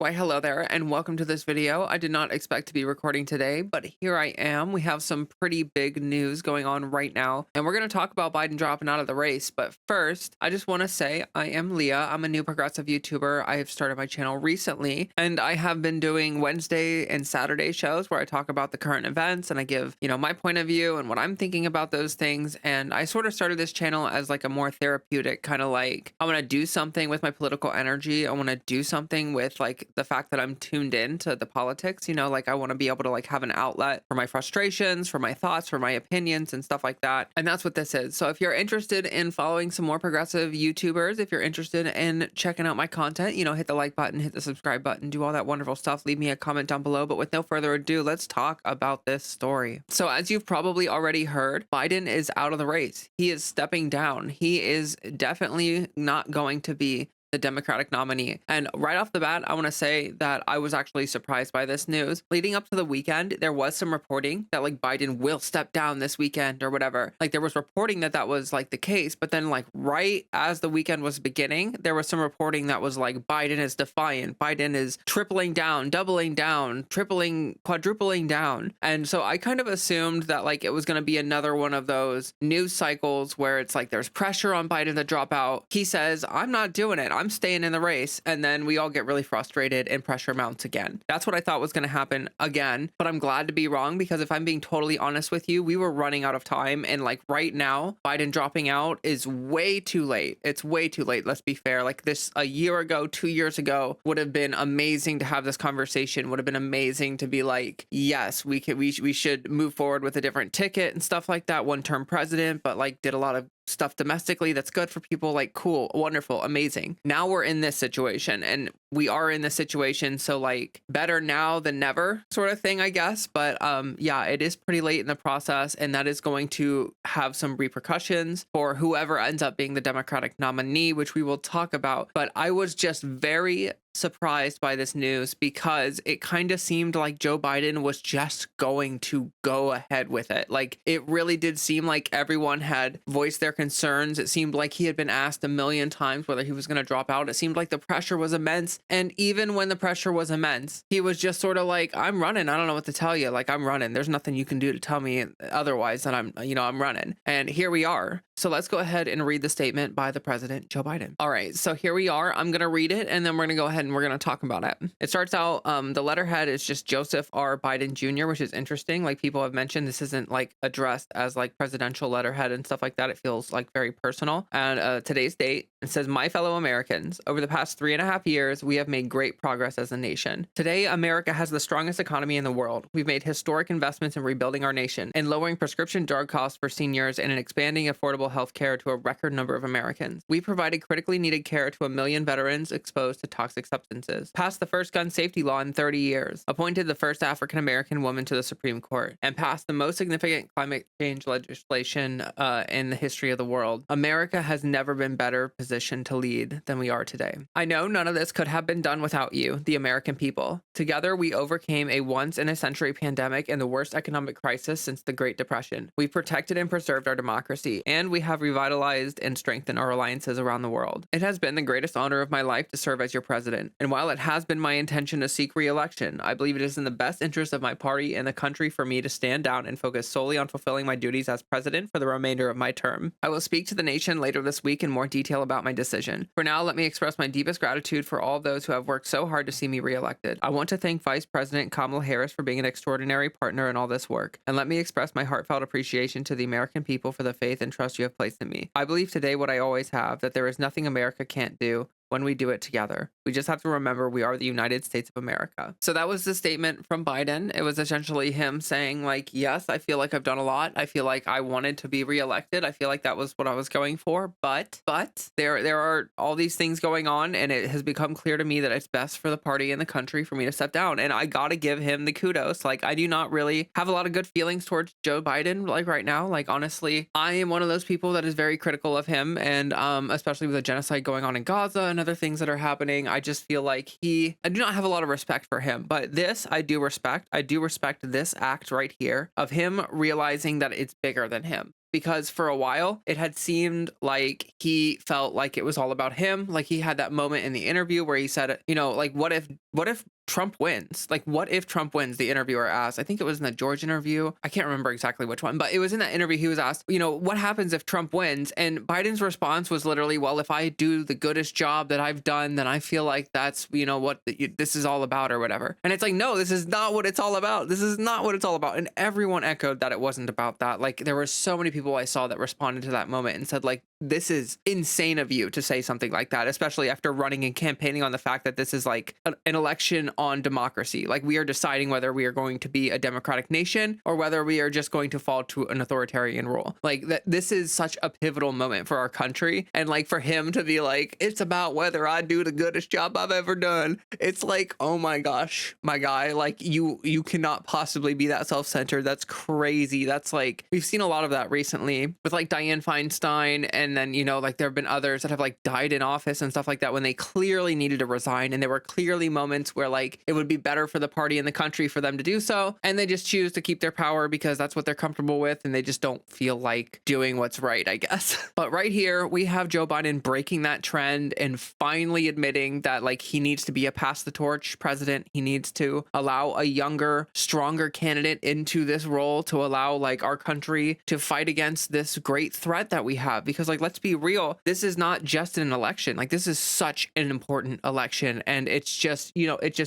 Why, hello there, and welcome to this video. I did not expect to be recording today, but here I am. We have some pretty big news going on right now, and we're going to talk about Biden dropping out of the race. But first, I just want to say I am Leah. I'm a new progressive YouTuber. I have started my channel recently, and I have been doing Wednesday and Saturday shows where I talk about the current events and I give, my point of view and what I'm thinking about those things. And I sort of started this channel as like a more therapeutic kind of like, I want to do something with my political energy. I want to do something with like the fact that I'm tuned in to the politics, like I want to be able to like have an outlet for my frustrations, for my thoughts, for my opinions and stuff like that. And that's what this is. So if you're interested in following some more progressive YouTubers, if you're interested in checking out my content, hit the like button, hit the subscribe button, do all that wonderful stuff. Leave me a comment down below. But with no further ado, let's talk about this story. So as you've probably already heard, Biden is out of the race. He is stepping down. He is definitely not going to be the Democratic nominee. And right off the bat, I want to say that I was actually surprised by this news. Leading up to the weekend, there was some reporting that like Biden will step down this weekend or whatever. Like there was reporting that that was like the case, but then like right as the weekend was beginning, there was some reporting that was like Biden is defiant. Biden is tripling down, doubling down, tripling, quadrupling down. And so I kind of assumed that like it was going to be another one of those news cycles where it's like there's pressure on Biden to drop out. He says, I'm not doing it. I'm staying in the race. And then we all get really frustrated and pressure mounts again. That's what I thought was going to happen again. But I'm glad to be wrong because if I'm being totally honest with you, we were running out of time. And like right now, Biden dropping out is way too late. It's way too late. Let's be fair. Like this a year ago, 2 years ago would have been amazing to have this conversation, would have been amazing to be like, yes, we should move forward with a different ticket and stuff like that. One-term president, but like did a lot of stuff domestically that's good for people. Like cool, wonderful, amazing. Now we're in this situation and we are in this situation, so like better now than never sort of thing, I guess. But yeah, it is pretty late in the process and that is going to have some repercussions for whoever ends up being the Democratic nominee, which we will talk about. But I was just very surprised by this news because it kind of seemed like Joe Biden was just going to go ahead with it. Like it really did seem like everyone had voiced their concerns. It seemed like he had been asked a million times whether he was going to drop out. It seemed like the pressure was immense. And even when the pressure was immense, he was just sort of like, I'm running. I don't know what to tell you. Like I'm running. There's nothing you can do to tell me otherwise that I'm running. And here we are. So let's go ahead and read the statement by the president, Joe Biden. All right. So here we are. I'm going to read it and then we're going to go ahead and we're going to talk about it. It starts out, the letterhead is just Joseph R. Biden Jr., which is interesting. Like people have mentioned, this isn't like addressed as like presidential letterhead and stuff like that. It feels like very personal. And today's date, it says, my fellow Americans, over the past 3.5 years, we have made great progress as a nation. Today, America has the strongest economy in the world. We've made historic investments in rebuilding our nation, in lowering prescription drug costs for seniors, and in expanding affordable health care to a record number of Americans. We provided critically needed care to 1 million veterans exposed to toxic substances, passed the first gun safety law in 30 years, appointed the first African-American woman to the Supreme Court, and passed the most significant climate change legislation in the history of the world. America has never been better positioned to lead than we are today. I know none of this could have been done without you, the American people. Together, we overcame a once-in-a-century pandemic and the worst economic crisis since the Great Depression. We protected and preserved our democracy, and we have revitalized and strengthened our alliances around the world. It has been the greatest honor of my life to serve as your president, and while it has been my intention to seek re-election, I believe it is in the best interest of my party and the country for me to stand down and focus solely on fulfilling my duties as president for the remainder of my term. I will speak to the nation later this week in more detail about my decision. For now, let me express my deepest gratitude for all those who have worked so hard to see me re-elected. I want to thank Vice President Kamala Harris for being an extraordinary partner in all this work, and let me express my heartfelt appreciation to the American people for the faith and trust you have placed in me. I believe today what I always have, that there is nothing America can't do when we do it together. We just have to remember we are the United States of America. So that was the statement from Biden. It was essentially him saying like, yes, I feel like I've done a lot. I feel like I wanted to be reelected. I feel like that was what I was going for. But there are all these things going on and it has become clear to me that it's best for the party and the country for me to step down. And I got to give him the kudos. Like I do not really have a lot of good feelings towards Joe Biden like right now. Like honestly, I am one of those people that is very critical of him and especially with the genocide going on in Gaza and other things that are happening. I just feel like I do not have a lot of respect for him, but this I do respect. I do respect this act right here of him realizing that it's bigger than him. because for a while it had seemed like he felt like it was all about him. Like he had that moment in the interview where he said, you know, like what if Trump wins? Like, what if Trump wins? The interviewer asked. I think it was in the George interview. I can't remember exactly which one, but it was in that interview. He was asked, you know, what happens if Trump wins? And Biden's response was literally, well, if I do the goodest job that I've done, then I feel like that's, you know, what this is all about or whatever. And it's like, no, this is not what it's all about. This is not what it's all about. And everyone echoed that it wasn't about that. Like, there were so many people I saw that responded to that moment and said, like, this is insane of you to say something like that, especially after running and campaigning on the fact that this is like an election on democracy. Like, we are deciding whether we are going to be a democratic nation or whether we are just going to fall to an authoritarian rule. Like, that this is such a pivotal moment for our country. And like, for him to be like, it's about whether I do the goodest job I've ever done. It's like, oh my gosh, my guy, like you cannot possibly be that self-centered. That's crazy. That's like, we've seen a lot of that recently with like Dianne Feinstein, and then, you know, like there have been others that have like died in office and stuff like that when they clearly needed to resign. And there were clearly moments where like it would be better for the party and the country for them to do so. And they just choose to keep their power because that's what they're comfortable with. And they just don't feel like doing what's right, I guess. But right here, we have Joe Biden breaking that trend and finally admitting that like he needs to be a pass the torch president. He needs to allow a younger, stronger candidate into this role to allow like our country to fight against this great threat that we have. Because like, let's be real, this is not just an election. Like, this is such an important election, and it's just, you know, it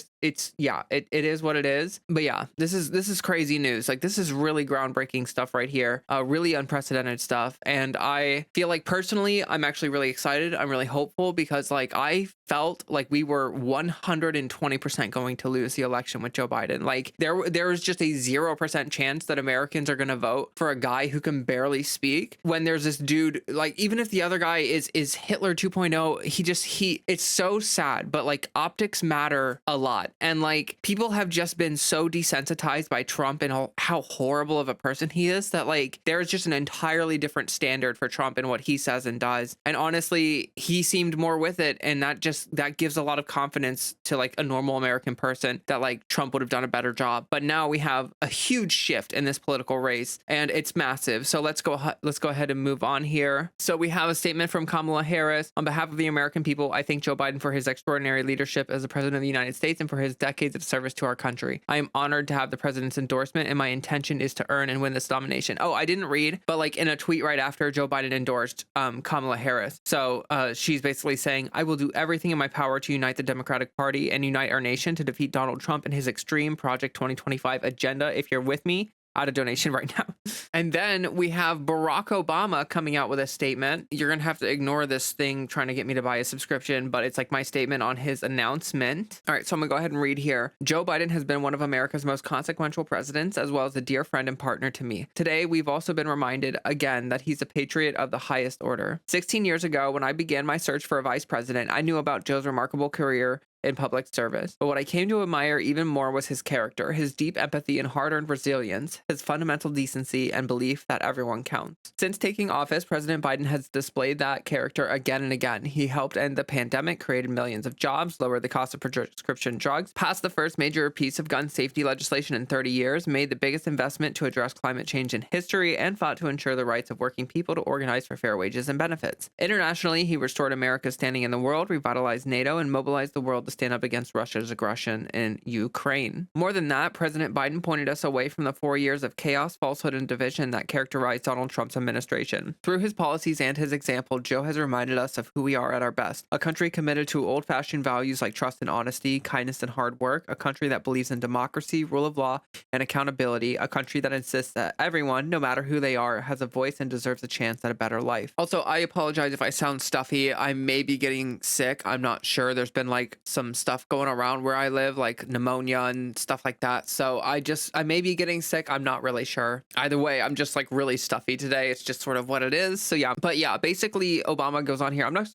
is what it is. But yeah, this is crazy news. Like, this is really groundbreaking stuff right here, really unprecedented stuff. And I feel like personally, I'm actually really excited. I'm really hopeful because like I felt like we were 120% going to lose the election with Joe Biden. Like there was just a 0% chance that Americans are going to vote for a guy who can barely speak when there's this dude, like, even if the other guy is Hitler 2.0, it's so sad, but like optics matter a lot. And like people have just been so desensitized by Trump and how horrible of a person he is that like there's just an entirely different standard for Trump and what he says and does. And honestly, he seemed more with it, and that gives a lot of confidence to like a normal American person that like Trump would have done a better job. But now we have a huge shift in this political race, and it's massive. So let's go ahead and move on here. So we have a statement from Kamala Harris. On behalf of the American people, I thank Joe Biden for his extraordinary leadership as the president of the United States and for his decades of service to our country. I am honored to have the president's endorsement, and my intention is to earn and win this nomination. Oh, I didn't read, but like in a tweet right after, Joe Biden endorsed Kamala Harris. So she's basically saying, I will do everything in my power to unite the Democratic Party and unite our nation to defeat Donald Trump and his extreme Project 2025 agenda. If you're with me, add a donation right now. And then we have Barack Obama coming out with a statement. You're going to have to ignore this thing trying to get me to buy a subscription, but it's like my statement on his announcement. All right, so I'm going to go ahead and read here. Joe Biden has been one of America's most consequential presidents, as well as a dear friend and partner to me. Today, we've also been reminded again that he's a patriot of the highest order. 16 years ago, when I began my search for a vice president, I knew about Joe's remarkable career in public service. But what I came to admire even more was his character, his deep empathy and hard-earned resilience, his fundamental decency and belief that everyone counts. Since taking office, President Biden has displayed that character again and again. He helped end the pandemic, created millions of jobs, lowered the cost of prescription drugs, passed the first major piece of gun safety legislation in 30 years, made the biggest investment to address climate change in history, and fought to ensure the rights of working people to organize for fair wages and benefits. Internationally, he restored America's standing in the world, revitalized NATO, and mobilized the world to stand up against Russia's aggression in Ukraine. More than that, President Biden pointed us away from the 4 years of chaos, falsehood, and division that characterized Donald Trump's administration. Through his policies and his example, Joe has reminded us of who we are at our best. A country committed to old-fashioned values like trust and honesty, kindness and hard work, a country that believes in democracy, rule of law, and accountability, a country that insists that everyone, no matter who they are, has a voice and deserves a chance at a better life. Also, I apologize if I sound stuffy. I may be getting sick. I'm not sure. There's been like some stuff going around where I live, like pneumonia and stuff like that. So I may be getting sick. I'm not really sure. Either way, I'm just like really stuffy today. It's just sort of what it is. So yeah, but yeah, basically Obama goes on here. I'm not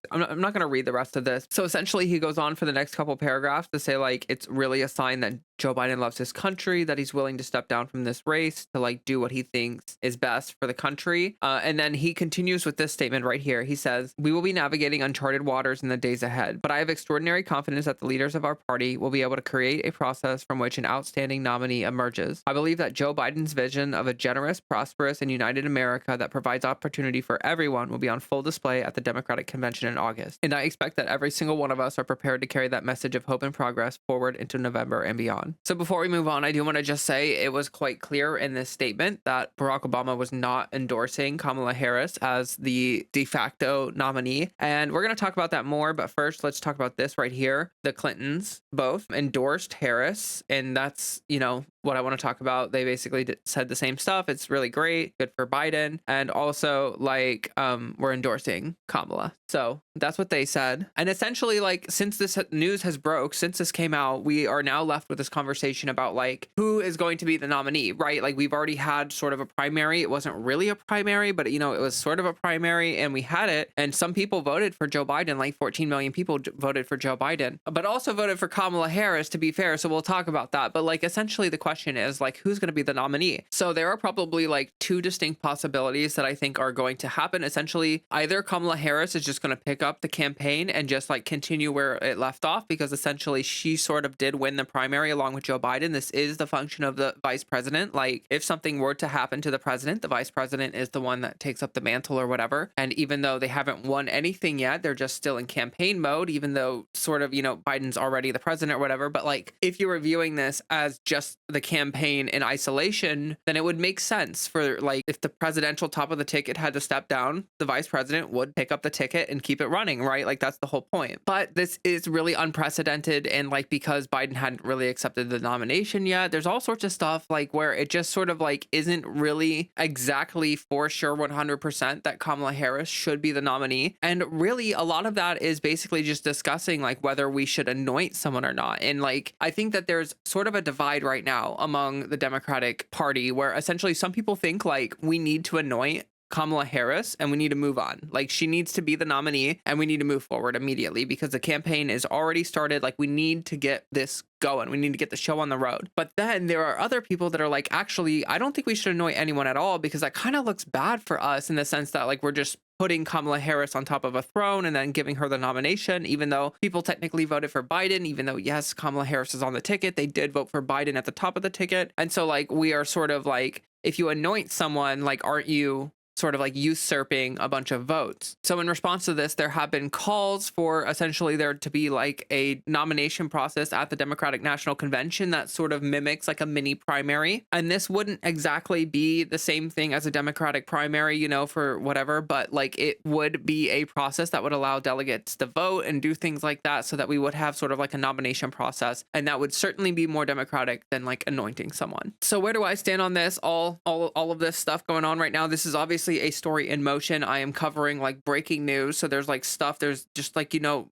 going to read the rest of this. So essentially he goes on for the next couple paragraphs to say like, it's really a sign that Joe Biden loves his country, that he's willing to step down from this race to like do what he thinks is best for the country. And then he continues with this statement right here. He says, we will be navigating uncharted waters in the days ahead, but I have extraordinary confidence that that the leaders of our party will be able to create a process from which an outstanding nominee emerges. I believe that Joe Biden's vision of a generous, prosperous, and united America that provides opportunity for everyone will be on full display at the Democratic Convention in August. And I expect that every single one of us are prepared to carry that message of hope and progress forward into November and beyond. So before we move on, I do want to just say it was quite clear in this statement that Barack Obama was not endorsing Kamala Harris as the de facto nominee. And we're going to talk about that more. But first, let's talk about this right here. The Clintons both endorsed Harris. And that's, what I want to talk about. They basically said the same stuff. It's really great. Good for Biden. And also we're endorsing Kamala. So that's what they said. And essentially, since this news has broke, since this came out, we are now left with this conversation about who is going to be the nominee, right? We've already had sort of a primary. It wasn't really a primary, but it was sort of a primary, and we had it. And some people voted for Joe Biden, 14 million people voted for Joe Biden, but also voted for Kamala Harris, to be fair. So we'll talk about that. But essentially the question is who's going to be the nominee? So there are probably two distinct possibilities that I think are going to happen. Essentially, either Kamala Harris is just going to pick up the campaign and just continue where it left off, because essentially she sort of did win the primary along with Joe Biden. This is the function of the vice president. If something were to happen to the president, the vice president is the one that takes up the mantle or whatever. And even though they haven't won anything yet, they're just still in campaign mode, even though sort of, Biden's already the president or whatever. But if you were viewing this as just the campaign in isolation, then it would make sense for if the presidential top of the ticket had to step down, the vice president would pick up the ticket and keep it running, right? That's the whole point. But this is really unprecedented. And because Biden hadn't really accepted the nomination yet, there's all sorts of stuff where it just sort of isn't really exactly for sure 100% that Kamala Harris should be the nominee. And really a lot of that is basically just discussing whether we should anoint someone or not. And I think that there's sort of a divide right now among the Democratic Party where essentially some people think we need to anoint Kamala Harris and we need to move on. She needs to be the nominee and we need to move forward immediately because the campaign is already started. We need to get this going. We need to get the show on the road. But then there are other people that are actually, I don't think we should anoint anyone at all, because that kind of looks bad for us in the sense that we're just putting Kamala Harris on top of a throne and then giving her the nomination, even though people technically voted for Biden, even though, yes, Kamala Harris is on the ticket, they did vote for Biden at the top of the ticket. And so we are sort of if you anoint someone, aren't you sort of usurping a bunch of votes? So in response to this, there have been calls for essentially there to be a nomination process at the Democratic National Convention that sort of mimics a mini primary. And this wouldn't exactly be the same thing as a Democratic primary, for whatever, but it would be a process that would allow delegates to vote and do things like that, so that we would have sort of a nomination process. And that would certainly be more democratic than anointing someone. So where do I stand on this? All of this stuff going on right now. This is obviously a story in motion. I am covering breaking news. So there's stuff, there's just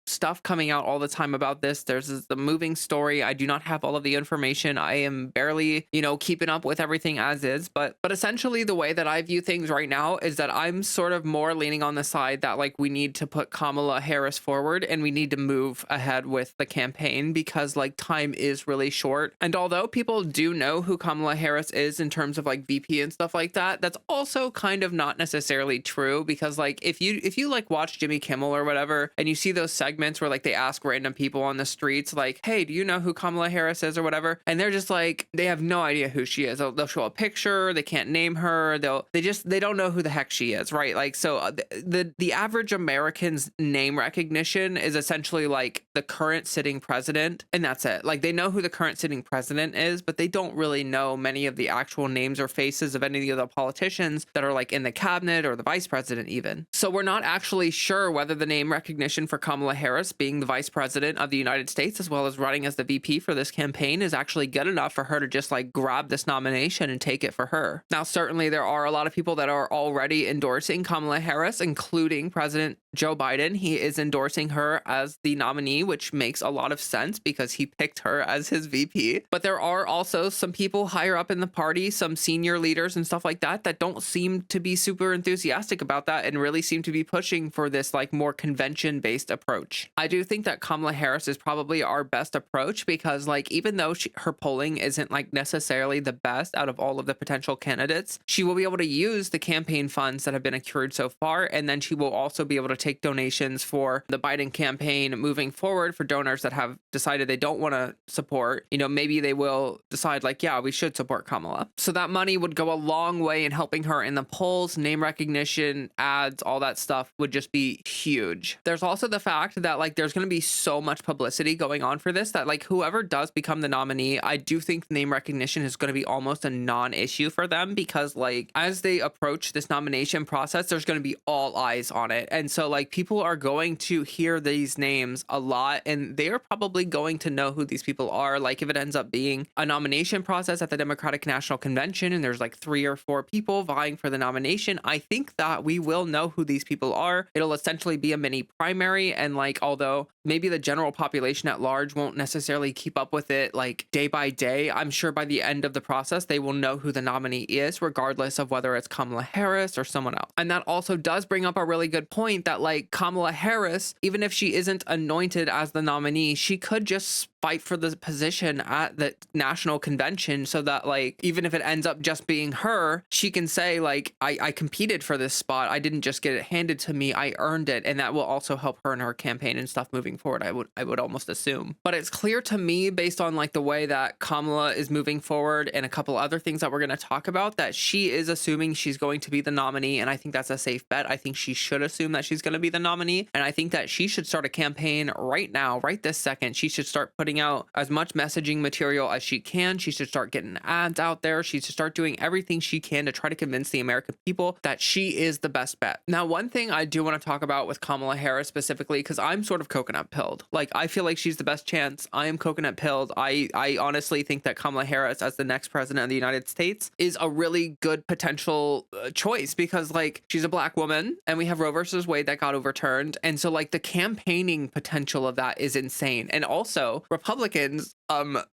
stuff coming out all the time about this. There's the moving story. I do not have all of the information. I am barely, keeping up with everything as is. But essentially the way that I view things right now is that I'm sort of more leaning on the side that we need to put Kamala Harris forward and we need to move ahead with the campaign, because time is really short. And although people do know who Kamala Harris is in terms of VP and stuff like that, that's also kind of not necessarily true, because if you watch Jimmy Kimmel or whatever and you see those segments where they ask random people on the streets hey, do you know who Kamala Harris is or whatever, and they're just they have no idea who she is. They'll show a picture, they can't name her, they don't know who the heck she is, right? So the average American's name recognition is essentially the current sitting president, and that's it. They know who the current sitting president is, but they don't really know many of the actual names or faces of any of the politicians that are in the cabinet or the vice president even. So we're not actually sure whether the name recognition for Kamala Harris being the vice president of the United States, as well as running as the VP for this campaign, is actually good enough for her to just grab this nomination and take it for her. Now, certainly there are a lot of people that are already endorsing Kamala Harris, including President Joe Biden. He is endorsing her as the nominee, which makes a lot of sense because he picked her as his VP. But there are also some people higher up in the party, some senior leaders and stuff like that, that don't seem to be be super enthusiastic about that and really seem to be pushing for this like more convention based approach. I do think that Kamala Harris is probably our best approach because like even though her polling isn't like necessarily the best out of all of the potential candidates, she will be able to use the campaign funds that have been accrued so far, and then she will also be able to take donations for the Biden campaign moving forward for donors that have decided they don't want to support. You know, maybe they will decide like, yeah, we should support Kamala. So that money would go a long way in helping her in the polls. Name recognition, ads, all that stuff would just be huge. There's also the fact that like there's going to be so much publicity going on for this that like whoever does become the nominee, I do think name recognition is going to be almost a non-issue for them because like as they approach this nomination process, there's going to be all eyes on it. And so like people are going to hear these names a lot and they are probably going to know who these people are. Like if it ends up being a nomination process at the Democratic National Convention and there's like 3 or 4 people vying for the nomination, I think that we will know who these people are. It'll essentially be a mini primary, and like although maybe the general population at large won't necessarily keep up with it like day by day, I'm sure by the end of the process they will know who the nominee is regardless of whether it's Kamala Harris or someone else. And that also does bring up a really good point that like Kamala Harris, even if she isn't anointed as the nominee, she could just fight for the position at the national convention so that like even if it ends up just being her, she can say like I competed for this spot, I didn't just get it handed to me, I earned it. And that will also help her in her campaign and stuff moving forward, I would almost assume. But it's clear to me based on like the way that Kamala is moving forward and a couple other things that we're going to talk about that she is assuming she's going to be the nominee, and I think that's a safe bet. I think she should assume that she's going to be the nominee, and I think that she should start a campaign right now, right this second. She should start putting out as much messaging material as she can. She should start getting ads out there. She should start doing everything she can to try to convince the American people that she is the best bet. Now, one thing I do want to talk about with Kamala Harris specifically, because I'm sort of coconut pilled. Like, I feel like she's the best chance. I am coconut pilled. I honestly think that Kamala Harris as the next president of the United States is a really good potential choice because like she's a black woman and we have Roe versus Wade that got overturned. And so like the campaigning potential of that is insane. And also Republicans,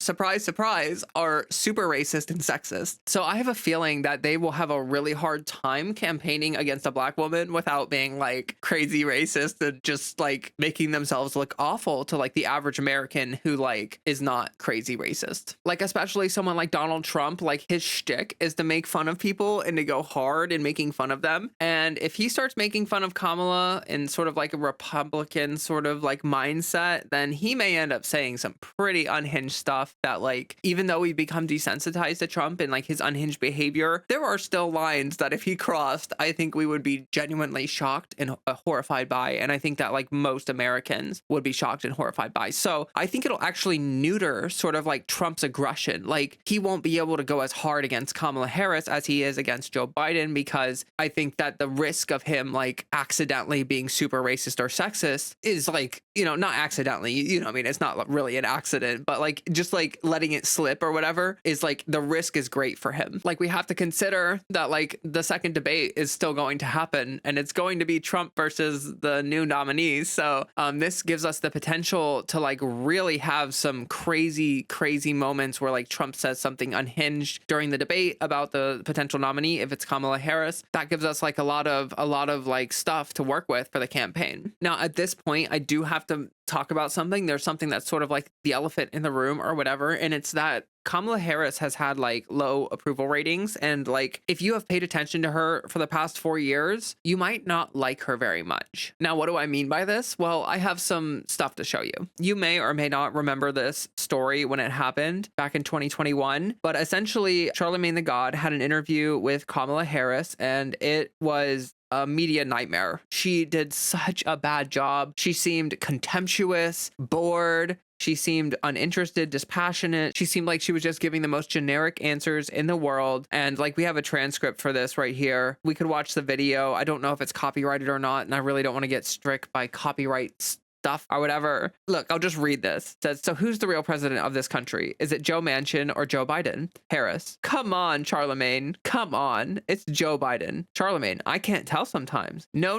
surprise, surprise, are super racist and sexist. So I have a feeling that they will have a really hard time campaigning against a black woman without being like crazy racist and just like making themselves look awful to like the average American who like is not crazy racist. Like especially someone like Donald Trump, like his shtick is to make fun of people and to go hard in making fun of them. And if he starts making fun of Kamala in sort of like a Republican sort of like mindset, then he may end up saying some pretty unhinged stuff that like, even though we become desensitized to Trump and like his unhinged behavior, there are still lines that if he crossed, I think we would be genuinely shocked and horrified by. And I think that like most Americans would be shocked and horrified by. So I think it'll actually neuter sort of like Trump's aggression. Like he won't be able to go as hard against Kamala Harris as he is against Joe Biden, because I think that the risk of him like accidentally being super racist or sexist is like, you know, not accidentally, you know, I mean, it's not really an accident, but like just like letting it slip or whatever is like the risk is great for him. Like we have to consider that like the second debate is still going to happen and it's going to be Trump versus the new nominees. So this gives us the potential to like really have some crazy moments where like Trump says something unhinged during the debate about the potential nominee. If it's Kamala Harris, that gives us like a lot of like stuff to work with for the campaign. Now at this point, I do have to talk about something. There's something that's sort of like the elephant in the room or whatever, and it's that Kamala Harris has had like low approval ratings, and like if you have paid attention to her for the past 4 years, you might not like her very much. Now, what do I mean by this? Well, I have some stuff to show you. You may or may not remember this story when it happened back in 2021, but essentially Charlemagne the God had an interview with Kamala Harris, and it was a media nightmare. She did such a bad job. She seemed contemptuous, bored. She seemed uninterested, dispassionate. She seemed like she was just giving the most generic answers in the world. And like we have a transcript for this right here. We could watch the video. I don't know if it's copyrighted or not, and I really don't want to get strict by copyright stuff or whatever. Look, I'll just read this. It says, so who's the real president of this country? Is it Joe Manchin or Joe Biden? Harris, come on, Charlemagne. Come on. It's Joe Biden. Charlemagne, I can't tell sometimes. No.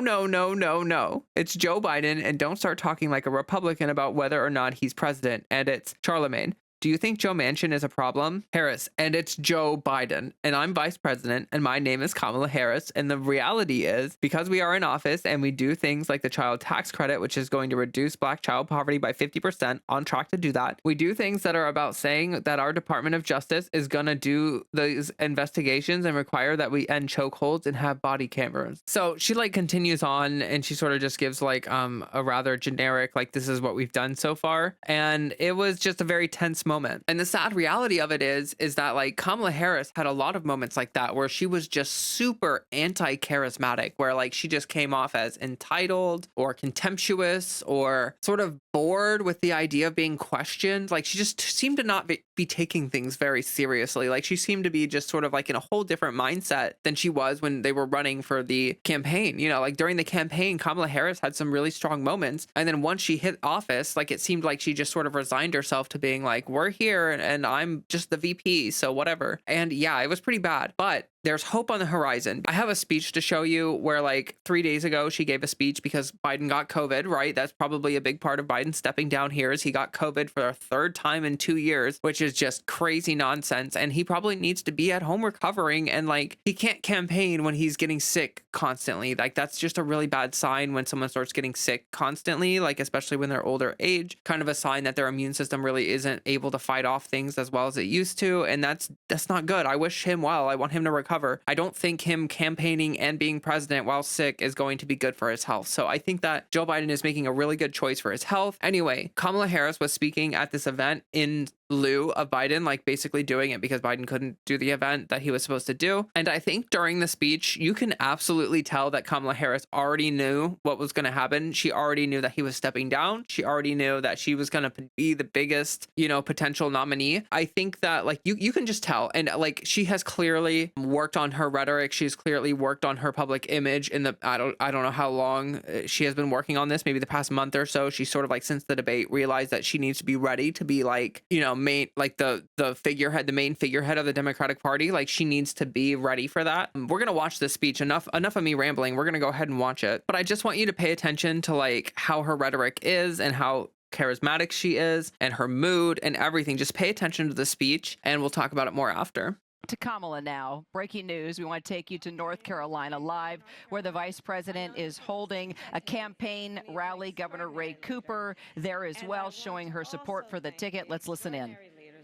It's Joe Biden, and don't start talking like a Republican about whether or not he's president. And it's Charlemagne. Do you think Joe Manchin is a problem? Harris, and it's Joe Biden, and I'm vice president, and my name is Kamala Harris. And the reality is, because we are in office and we do things like the child tax credit, which is going to reduce Black child poverty by 50%, on track to do that. We do things that are about saying that our Department of Justice is going to do these investigations and require that we end chokeholds and have body cameras. So she like continues on, and she sort of just gives like a rather generic, like, this is what we've done so far. And it was just a very tense moment. And the sad reality of it is that like Kamala Harris had a lot of moments like that where she was just super anti-charismatic, where like she just came off as entitled or contemptuous or sort of bored with the idea of being questioned. Like she just seemed to not be taking things very seriously. Like she seemed to be just sort of like in a whole different mindset than she was when they were running for the campaign. You know, like during the campaign, Kamala Harris had some really strong moments. And then once she hit office, like it seemed like she just sort of resigned herself to being like, we're here and I'm just the VP, so whatever. And yeah, it was pretty bad, but there's hope on the horizon. I have a speech to show you where like 3 days ago, she gave a speech because Biden got COVID, right? That's probably a big part of Biden stepping down here is he got COVID for a third time in 2 years, which is just crazy nonsense. And he probably needs to be at home recovering. And like, he can't campaign when he's getting sick constantly. Like that's just a really bad sign when someone starts getting sick constantly, like especially when they're older age, kind of a sign that their immune system really isn't able to fight off things as well as it used to. And that's not good. I wish him well. I want him to recover. I don't think him campaigning and being president while sick is going to be good for his health. So I think that Joe Biden is making a really good choice for his health. Anyway, Kamala Harris was speaking at this event in lieu of Biden, like basically doing it because Biden couldn't do the event that he was supposed to do. And I think during the speech, you can absolutely tell that Kamala Harris already knew what was going to happen. She already knew that he was stepping down. She already knew that she was going to be the biggest, potential nominee. I think that like you can just tell. And like she has clearly worked on her rhetoric. She's clearly worked on her public image in the I don't know how long she has been working on this, maybe the past month or so. She sort of like since the debate realized that she needs to be ready to be like, main, like the figurehead, the main figurehead of the Democratic Party. Like she needs to be ready for that. We're gonna watch this speech. Enough of me rambling. We're gonna go ahead and watch it. But I just want you to pay attention to like how her rhetoric is and how charismatic she is and her mood and everything. Just pay attention to the speech and we'll talk about it more after. To Kamala now. Breaking news. We want to take you to North Carolina live, where the vice president is holding a campaign rally. Governor Ray Cooper there as well, showing her support for the ticket. Let's listen in.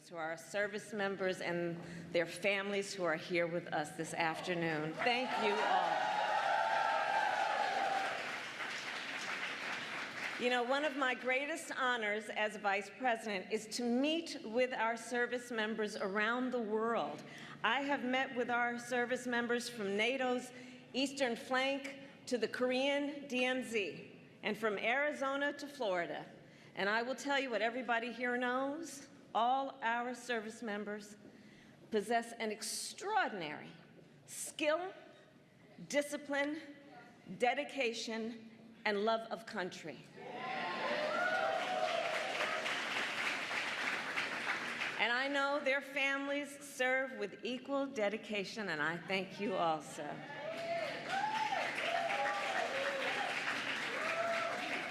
To our service members and their families who are here with us this afternoon. Thank you all. You know, one of my greatest honors as vice president is to meet with our service members around the world. I have met with our service members from NATO's eastern flank to the Korean DMZ, and from Arizona to Florida. And I will tell you what everybody here knows. All our service members possess an extraordinary skill, discipline, dedication, and love of country. And I know their families serve with equal dedication, and I thank you also.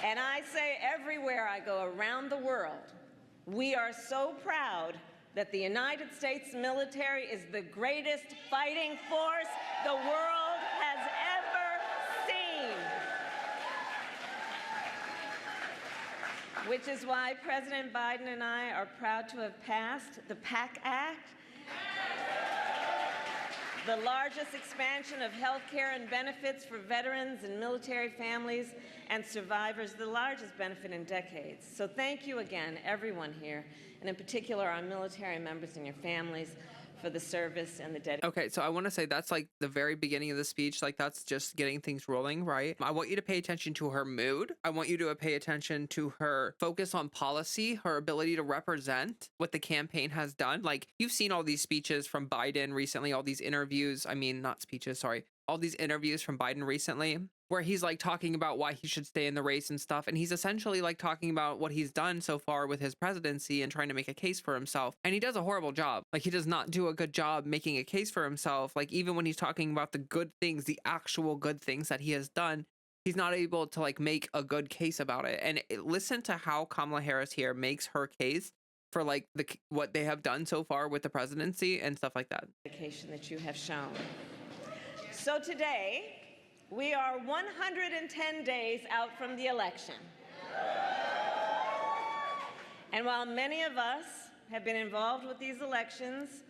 And I say everywhere I go around the world, we are so proud that the United States military is the greatest fighting force the world has ever seen. Which is why President Biden and I are proud to have passed the PAC Act, the largest expansion of health care and benefits for veterans and military families and survivors, the largest benefit in decades. So thank you again, everyone here, and in particular our military members and your families, for the service and the dedication. Okay, so I want to say that's like the very beginning of the speech. Like that's just getting things rolling, right? I want you to pay attention to her mood. I want you to pay attention to her focus on policy, her ability to represent what the campaign has done. Like you've seen all these speeches from Biden recently, all these interviews. I mean, not speeches, sorry. All these interviews from Biden recently, where he's like talking about why he should stay in the race and stuff. And he's essentially like talking about what he's done so far with his presidency and trying to make a case for himself. And he does a horrible job. Like he does not do a good job making a case for himself. Like even when he's talking about the good things, the actual good things that he has done, he's not able to like make a good case about it. And listen to how Kamala Harris here makes her case for like what they have done so far with the presidency and stuff like that. Dedication that you have shown. So today, we are 110 days out from the election. And while many of us have been involved with these elections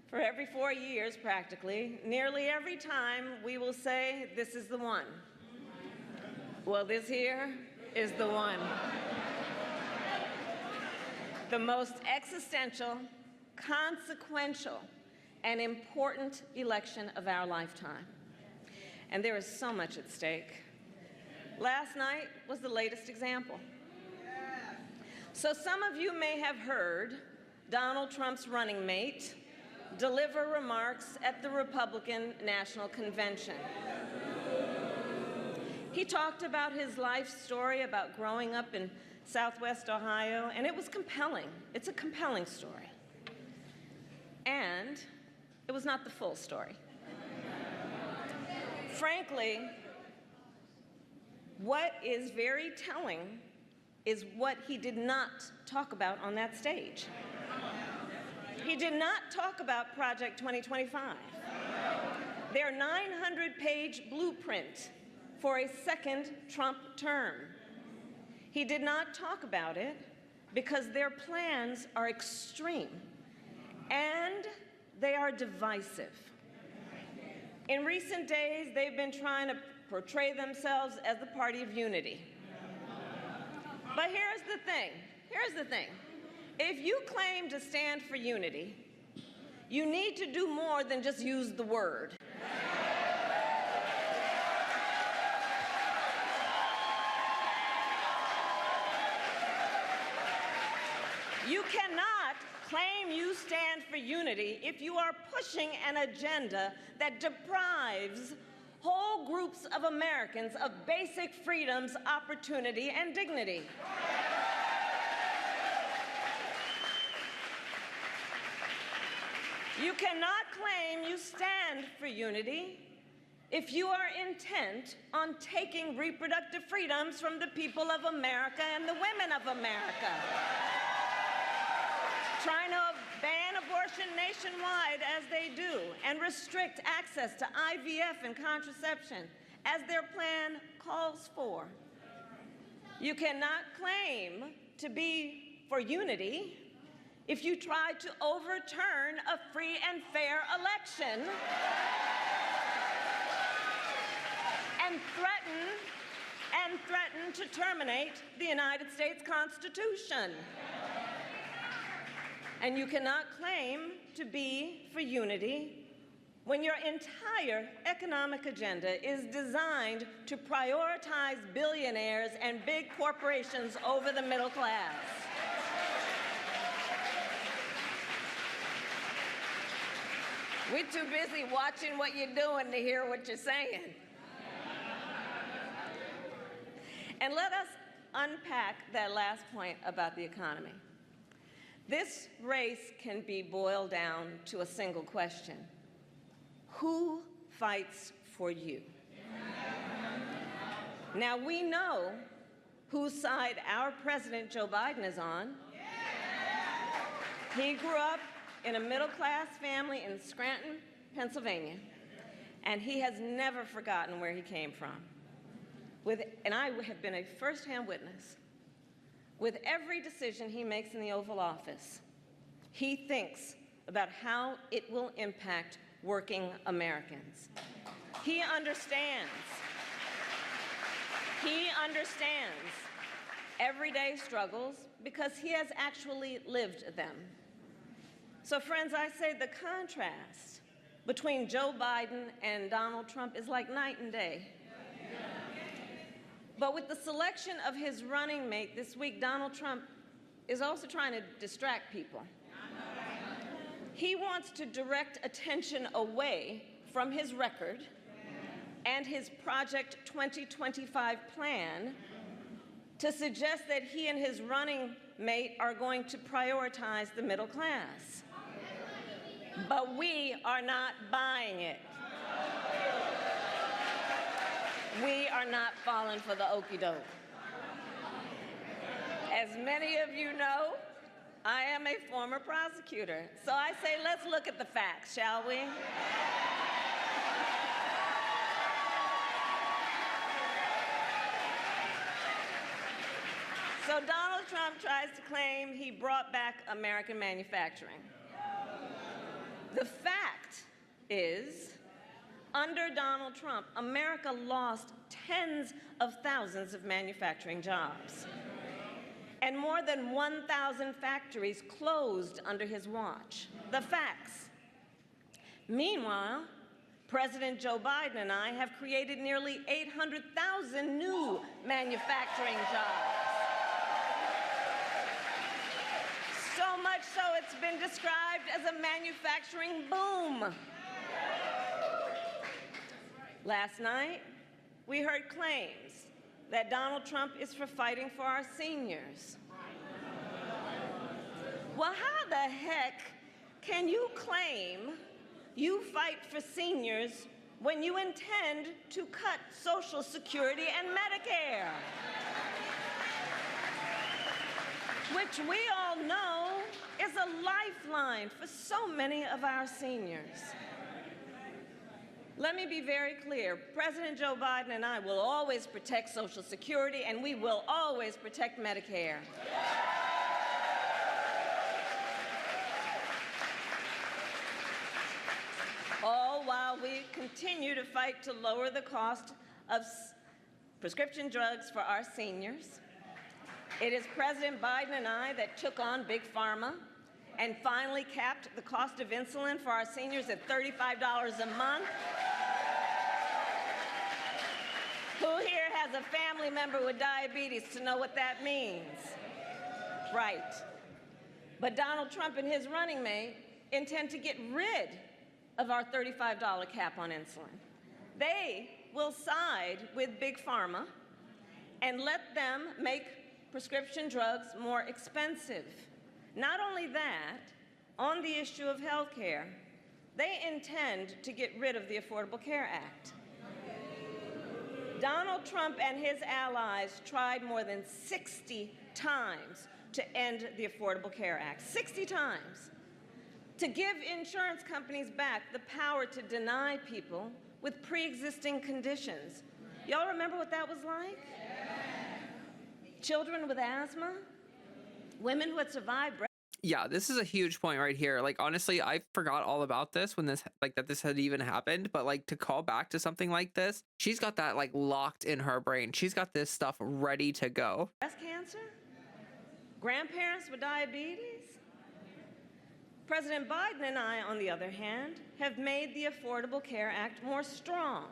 for every 4 years practically, nearly every time we will say, this is the one. Well, this here is the one. The most existential, consequential, and important election of our lifetime. And there is so much at stake. Last night was the latest example. So some of you may have heard Donald Trump's running mate deliver remarks at the Republican National Convention. He talked about his life story about growing up in Southwest Ohio, and it was compelling. It's a compelling story. And it was not the full story. Frankly, what is very telling is what he did not talk about on that stage. He did not talk about Project 2025, their 900-page blueprint for a second Trump term. He did not talk about it because their plans are extreme and they are divisive. In recent days, they've been trying to portray themselves as the party of unity. But here's the thing. If you claim to stand for unity, you need to do more than just use the word. You cannot claim you stand for unity if you are pushing an agenda that deprives whole groups of Americans of basic freedoms, opportunity, and dignity. You cannot claim you stand for unity if you are intent on taking reproductive freedoms from the people of America and the women of America. Trying to ban abortion nationwide as they do and restrict access to IVF and contraception as their plan calls for. You cannot claim to be for unity if you try to overturn a free and fair election and threaten to terminate the United States Constitution. And you cannot claim to be for unity when your entire economic agenda is designed to prioritize billionaires and big corporations over the middle class. We're too busy watching what you're doing to hear what you're saying. And let us unpack that last point about the economy. This race can be boiled down to a single question. Who fights for you? Now, we know whose side our President Joe Biden is on. He grew up in a middle-class family in Scranton, Pennsylvania, and he has never forgotten where he came from. And I have been a first-hand witness. With every decision he makes in the Oval Office, he thinks about how it will impact working Americans. He understands everyday struggles because he has actually lived them. So friends, I say the contrast between Joe Biden and Donald Trump is like night and day. But with the selection of his running mate this week, Donald Trump is also trying to distract people. He wants to direct attention away from his record and his Project 2025 plan to suggest that he and his running mate are going to prioritize the middle class. But we are not buying it. We are not falling for the okie doke. As many of you know, I am a former prosecutor. So I say, let's look at the facts, shall we? So Donald Trump tries to claim he brought back American manufacturing. The fact is, under Donald Trump, America lost tens of thousands of manufacturing jobs. And more than 1,000 factories closed under his watch. The facts. Meanwhile, President Joe Biden and I have created nearly 800,000 new manufacturing jobs. So much so it's been described as a manufacturing boom. Last night, we heard claims that Donald Trump is for fighting for our seniors. Well, how the heck can you claim you fight for seniors when you intend to cut Social Security and Medicare? Which we all know is a lifeline for so many of our seniors. Let me be very clear. President Joe Biden and I will always protect Social Security, and we will always protect Medicare. All while we continue to fight to lower the cost of prescription drugs for our seniors. It is President Biden and I that took on Big Pharma and finally capped the cost of insulin for our seniors at $35 a month. Who here has a family member with diabetes to know what that means? Right. But Donald Trump and his running mate intend to get rid of our $35 cap on insulin. They will side with Big Pharma and let them make prescription drugs more expensive. Not only that, on the issue of health care, they intend to get rid of the Affordable Care Act. Donald Trump and his allies tried more than 60 times to end the Affordable Care Act. 60 times. To give insurance companies back the power to deny people with pre-existing conditions. Y'all remember what that was like? Children with asthma, women who had survived breast. Yeah, this is a huge point right here. Like, honestly, I forgot all about this when that this had even happened. But like, to call back to something like this, she's got that like locked in her brain. She's got this stuff ready to go. Breast cancer, grandparents with diabetes. President Biden and I, on the other hand, have made the Affordable Care Act more strong.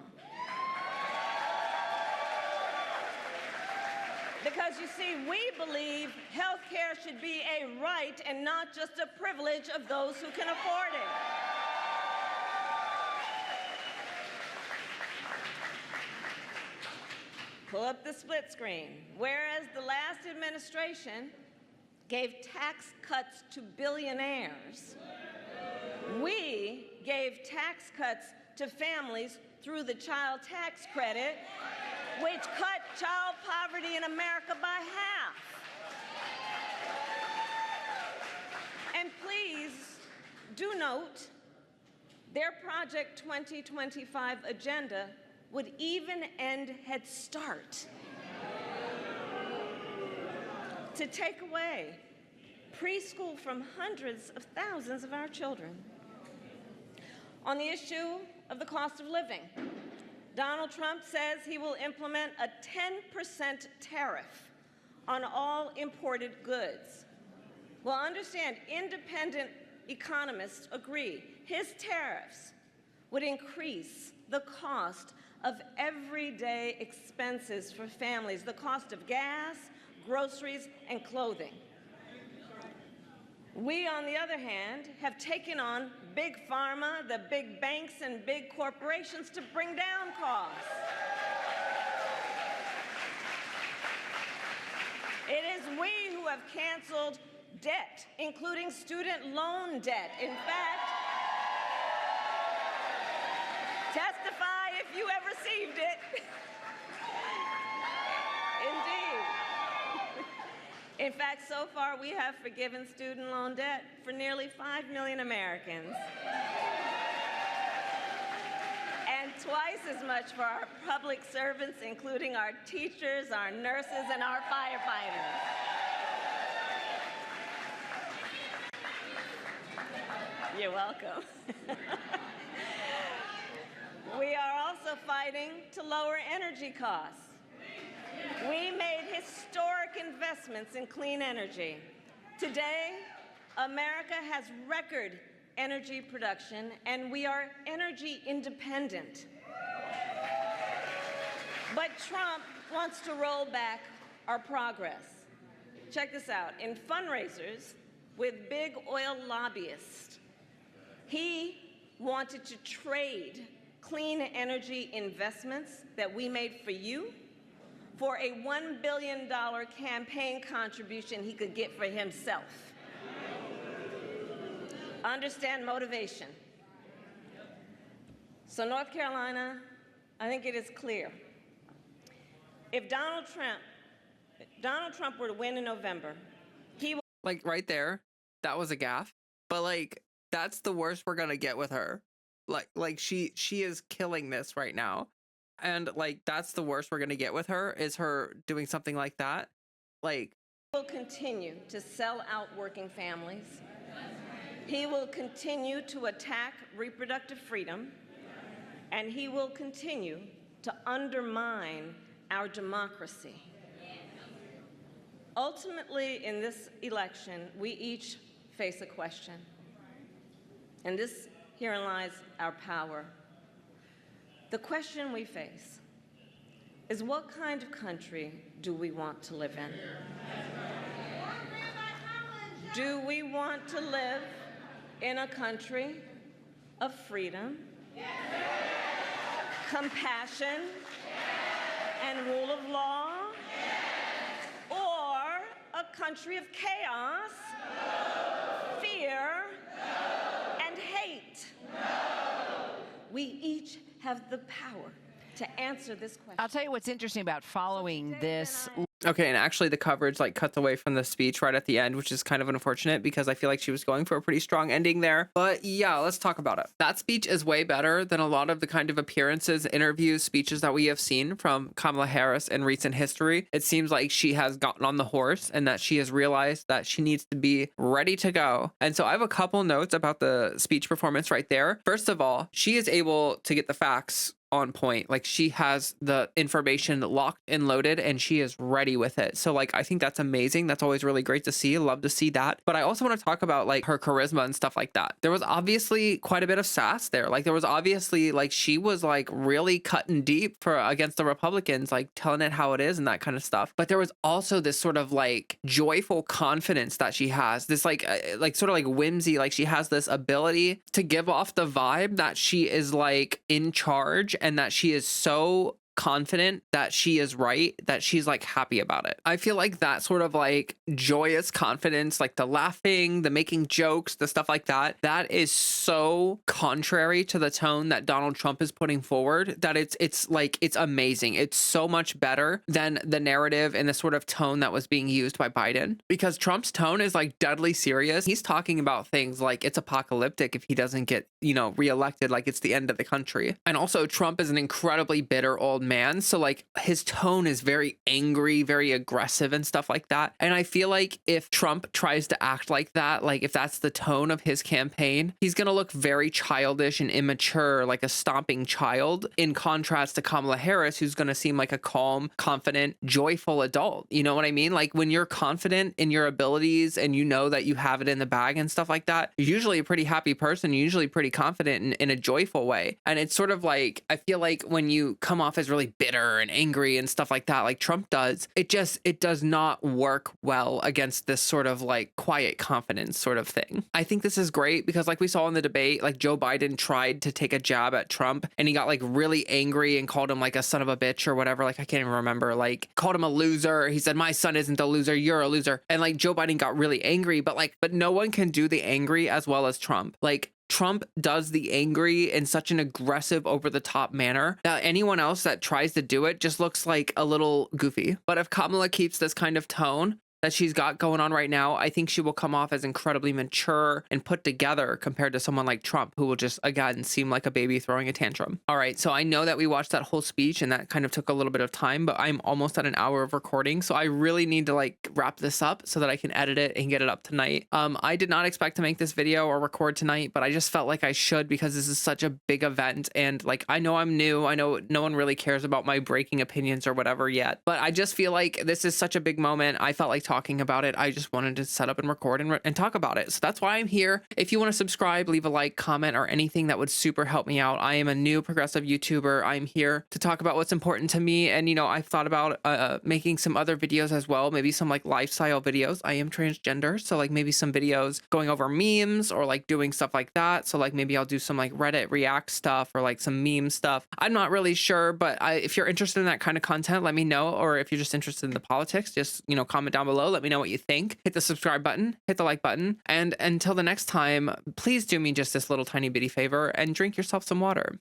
Because you see, we believe health care should be a right and not just a privilege of those who can afford it. Pull up the split screen. Whereas the last administration gave tax cuts to billionaires, we gave tax cuts to families through the child tax credit, which cut child poverty in America by half. And please do note, their Project 2025 agenda would even end Head Start to take away preschool from hundreds of thousands of our children. On the issue of the cost of living, Donald Trump says he will implement a 10% tariff on all imported goods. Well, understand, independent economists agree his tariffs would increase the cost of everyday expenses for families, the cost of gas, groceries, and clothing. We, on the other hand, have taken on Big Pharma, the big banks, and big corporations to bring down costs. It is we who have canceled debt, including student loan debt. In fact, testify if you have received it. Indeed. In fact, so far we have forgiven student loan debt for nearly 5 million Americans. And twice as much for our public servants, including our teachers, our nurses, and our firefighters. You're welcome. We are also fighting to lower energy costs. We made historic investments in clean energy. Today, America has record energy production, and we are energy independent. But Trump wants to roll back our progress. Check this out. In fundraisers with big oil lobbyists, he wanted to trade clean energy investments that we made for you for a $1 billion campaign contribution he could get for himself. Understand motivation. So North Carolina, I think it is clear. If Donald Trump were to win in November, he will— Like right there, that was a gaffe. But like, that's the worst we're gonna get with her. Like she is killing this right now. And like, that's the worst we're gonna get with her, is her doing something like that. Like, will continue to sell out working families. He will continue to attack reproductive freedom, and he will continue to undermine our democracy. Ultimately, in this election, we each face a question, and herein lies our power. The question we face is, what kind of country do we want to live in? Do we want to live in a country of freedom, compassion, and rule of law, or a country of chaos, fear, and hate? We each have the power to answer this question. I'll tell you what's interesting about following this. okay, and actually the coverage like cuts away from the speech right at the end, which is kind of unfortunate because I feel like she was going for a pretty strong ending there. But yeah, let's talk about it. That speech is way better than a lot of the kind of appearances, interviews, speeches that we have seen from Kamala Harris in recent history. It seems like she has gotten on the horse and that she has realized that she needs to be ready to go. And so I have a couple notes about the speech performance right there. First of all, she is able to get the facts on point. Like, she has the information locked and loaded and she is ready with it. So like, I think that's amazing. That's always really great to see. Love to see that. But I also want to talk about like her charisma and stuff like that. There was obviously quite a bit of sass there. Like, there was obviously like, she was like really cutting deep for against the Republicans, like telling it how it is and that kind of stuff. But there was also this sort of like joyful confidence that she has, this like sort of like whimsy. Like, she has this ability to give off the vibe that she is like in charge and that she is so confident that she is right, that she's like happy about it. I feel like that sort of like joyous confidence, like the laughing, the making jokes, the stuff like that, that is so contrary to the tone that Donald Trump is putting forward that it's like, it's amazing. It's so much better than the narrative and the sort of tone that was being used by Biden, because Trump's tone is like deadly serious. He's talking about things like it's apocalyptic if he doesn't get, you know, reelected, like it's the end of the country. And also Trump is an incredibly bitter old man, so like his tone is very angry, very aggressive and stuff like that. And I feel like if Trump tries to act like that, like if that's the tone of his campaign, he's gonna look very childish and immature, like a stomping child, in contrast to Kamala Harris, who's gonna seem like a calm, confident, joyful adult. You know what I mean? Like, when you're confident in your abilities and you know that you have it in the bag and stuff like that, you're usually a pretty happy person, you're usually pretty confident in a joyful way. And it's sort of like, I feel like when you come off as really bitter and angry and stuff like that, like Trump does, it does not work well against this sort of like quiet confidence sort of thing. I think this is great because, like we saw in the debate, like Joe Biden tried to take a jab at Trump and he got like really angry and called him like a son of a bitch or whatever. Like, I can't even remember, like called him a loser. He said, my son isn't a loser, you're a loser. And like Joe Biden got really angry, but no one can do the angry as well as Trump. Like, Trump does the angry in such an aggressive, over-the-top manner that anyone else that tries to do it just looks like a little goofy. But if Kamala keeps this kind of tone, that she's got going on right now, I think she will come off as incredibly mature and put together compared to someone like Trump, who will just, again, seem like a baby throwing a tantrum. All right, so I know that we watched that whole speech and that kind of took a little bit of time, but I'm almost at an hour of recording, so I really need to like wrap this up so that I can edit it and get it up tonight. I did not expect to make this video or record tonight, but I just felt like I should because this is such a big event, and like I know I'm new, I know no one really cares about my breaking opinions or whatever yet, but I just feel like this is such a big moment. I felt like talking about it. I just wanted to set up and record and talk about it. So that's why I'm here. If you want to subscribe, leave a like, comment, or anything, that would super help me out. I am a new progressive YouTuber. I'm here to talk about what's important to me. And, you know, I've thought about making some other videos as well, maybe some like lifestyle videos. I am transgender, so like maybe some videos going over memes or like doing stuff like that. So like maybe I'll do some like Reddit React stuff or like some meme stuff. I'm not really sure, but if you're interested in that kind of content, let me know. Or if you're just interested in the politics, just, you know, comment down below. Let me know what you think. Hit the subscribe button, hit the like button. And until the next time, please do me just this little tiny bitty favor and drink yourself some water.